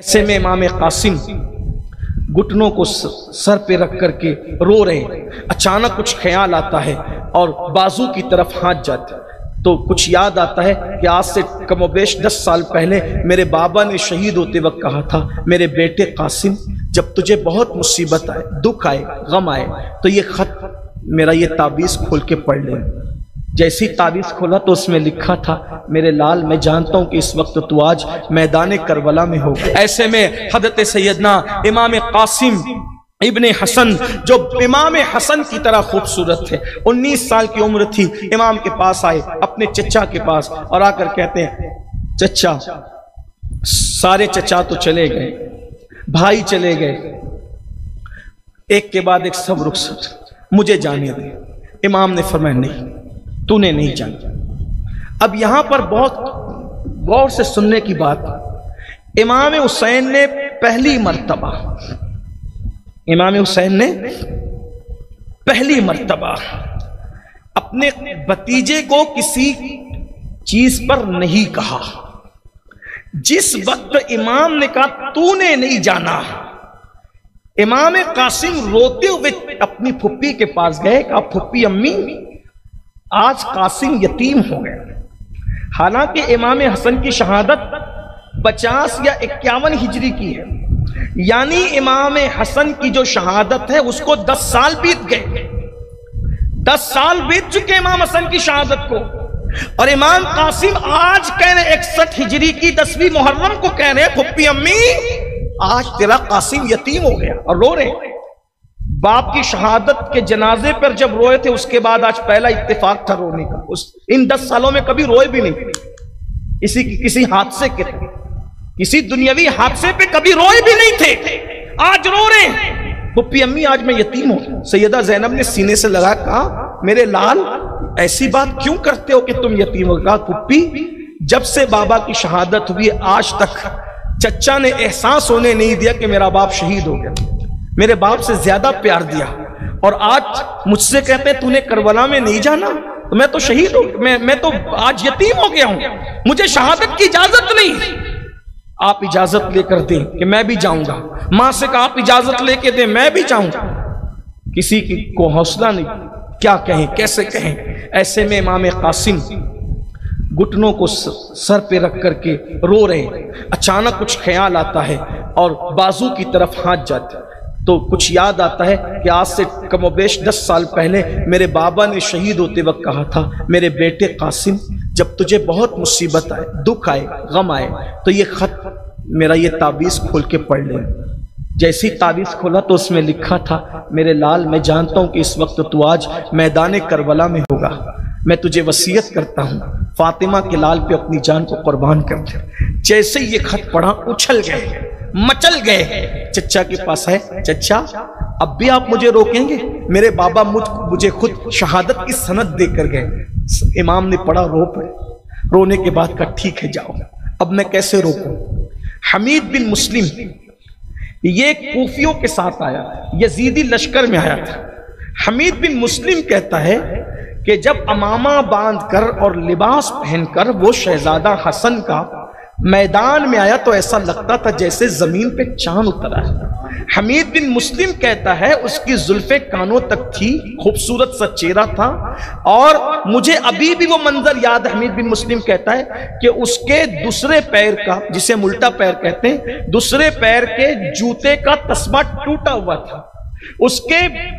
ایسے میں امام قاسم گھٹنوں کو سر پہ رکھ کر کے رو رہے ہیں۔ اچانک کچھ خیال آتا ہے اور بازو کی طرف ہاتھ جاتا ہے تو کچھ یاد آتا ہے کہ آج سے کم و بیش 10 سال پہلے میرے بابا نے شہید ہوتے وقت کہا تھا، میرے بیٹے قاسم جب تجھے بہت مصیبت آئے، دکھ آئے، غم آئے تو یہ خط میرا یہ تعویذ کھول کے پڑھ لے۔ جیسی تعویذ کھولا تو اس میں لکھا تھا، میرے لال میں جانتا ہوں کہ اس وقت تو آج میدان کربلا میں ہو۔ ایسے میں حضرت سیدنا امام قاسم ابن حسن جو امام حسن کی طرح خوبصورت ہے، 19 سال کی عمر تھی، امام کے پاس آئے، اپنے چچا کے پاس، اور آ کر کہتے ہیں چچا، سارے چچا تو چلے گئے، بھائی چلے گئے، ایک کے بعد ایک سب رخصت، مجھے جانے دے۔ امام نے فرمایا نہیں، تو نے نہیں جانا۔ اب یہاں پر بہت غور سے سننے کی بات، امام حسین نے پہلی مرتبہ اپنے بھتیجے کو کسی چیز پر نہیں کہا۔ جس وقت امام نے کہا تو نے نہیں جانا، امام قاسم روتے ہوئے اپنی پھپھی کے پاس گئے، کہا پھپھی امی آج قاسم یتیم ہو گیا۔ حالانکہ امام حسن کی شہادت 50 یا 51 ہجری کی ہے، یعنی امام حسن کی جو شہادت ہے اس کو 10 سال بیت گئے، 10 سال بیت چکے امام حسن کی شہادت کو، اور امام قاسم آج کہہ رہے 61 ہجری کی 10ویں محرم کو کہہ رہے پھپھی امی آج تیرا قاسم یتیم ہو گیا، اور رو رہے۔ باپ کی شہادت کے جنازے پر جب روئے تھے اس کے بعد آج پہلا اتفاق تھا رونے کا، ان 10 سالوں میں کبھی روئے بھی نہیں، کسی حادثے کے تھے، کسی دنیاوی حادثے پہ کبھی روئے بھی نہیں تھے، آج رو رہے ہیں پھپھی امی آج میں یتیم ہوں۔ سیدہ زینب نے سینے سے لگا کہا میرے لال ایسی بات کیوں کرتے ہو کہ تم یتیم ہو؟ کہا پھپھی جب سے بابا کی شہادت ہوئی آج تک چچا نے احساس ہونے نہیں دیا کہ میرا باپ شہید ہو گیا، میرے باپ سے زیادہ پیار دیا، اور آج مجھ سے کہتے ہیں تو نے کربلا میں نہیں جانا، تو میں تو شہید ہوں، میں تو آج یتیم ہو گیا ہوں، مجھے شہادت کی اجازت نہیں، آپ اجازت لے کر دیں کہ میں بھی جاؤں گا۔ ماں سے کہا آپ اجازت لے کے دیں میں بھی جاؤں گا، کسی کو حوصلہ نہیں، کیا کہیں کیسے کہیں۔ ایسے میں امام قاسم گھٹنوں کو سر پہ رکھ کر کے رو رہے ہیں۔ اچانک کچھ خیال آتا ہے اور بازو کی طرف ہاتھ جاتا ہے تو کچھ یاد آتا ہے کہ آج سے کم و بیش 10 سال پہلے میرے بابا نے شہید ہوتے وقت کہا تھا، میرے بیٹے قاسم جب تجھے بہت مصیبت آئے، دکھ آئے، غم آئے تو یہ خط میرا یہ تعویذ کھول کے پڑھ لے۔ جیسی تعویذ کھولا تو اس میں لکھا تھا، میرے لال میں جانتا ہوں کہ اس وقت تو آج میدان کربلا میں ہوگا، میں تجھے وصیت کرتا ہوں فاطمہ کے لال پہ اپنی جان کو قربان کر دے۔ جیسے یہ خط پڑھا اچھل گئے، مچل گئے، چچا کے پاس ہے، چچا اب بھی آپ مجھے روکیں گے؟ میرے بابا مجھے خود شہادت کی سند دے کر گئے۔ امام نے پڑھا، رو پڑے، رونے کے بعد کہا ٹھیک ہے جاؤ، اب میں کیسے روکوں؟ حمید بن مسلم یہ کوفیوں کے ساتھ آیا، یزیدی لشکر میں آیا تھا۔ حمید بن مسلم کہتا ہے کہ جب امامہ باندھ کر اور لباس پہن کر وہ شہزادہ حسن کا میدان میں آیا تو ایسا لگتا تھا جیسے زمین پہ چاند اترا ہے۔ حمید بن مسلم کہتا ہے اس کی زلفیں کانوں تک تھی، خوبصورت سا چہرہ تھا، اور مجھے ابھی بھی وہ منظر یاد ہے۔ حمید بن مسلم کہتا ہے کہ اس کے دوسرے پیر کا، جسے ملٹا پیر کہتے ہیں، دوسرے پیر کے جوتے کا تسمہ ٹوٹا ہوا تھا، اس کے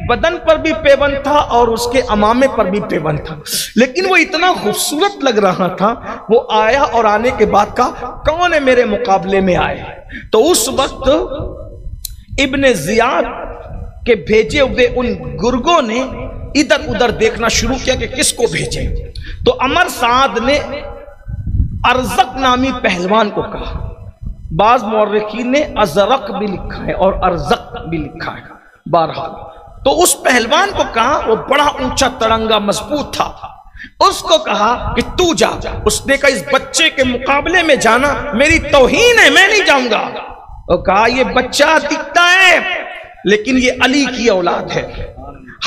بدن پر بھی پیوند تھا اور اس کے امامے پر بھی پیوند تھا، لیکن وہ اتنا خوبصورت لگ رہا تھا۔ وہ آیا اور آنے کے بعد کہا کون ہے میرے مقابلے میں آئے؟ تو اس وقت ابن زیاد کے بھیجے ہوئے ان گرگوں نے ادھر ادھر دیکھنا شروع کیا کہ کس کو بھیجیں، تو عمر سعد نے ارزق نامی پہلوان کو کہا، بعض مورخین نے ازرق بھی لکھا ہے اور ارزق بھی لکھا ہے، بہرحال تو اس پہلوان کو کہا، وہ بڑا اونچا تڑنگا مضبوط تھا، اس کو کہا کہ تو جا۔ اس نے کہا اس بچے کے مقابلے میں جانا میری توہین ہے، میں نہیں جاؤں گا۔ وہ کہا یہ بچہ دکھتا ہے لیکن یہ علی کی اولاد ہے،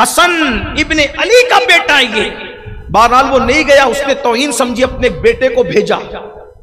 حسن ابن علی کا بیٹا ہے یہ۔ بہرحال وہ نہیں گیا، اس نے توہین سمجھی، اپنے بیٹے کو بھیجا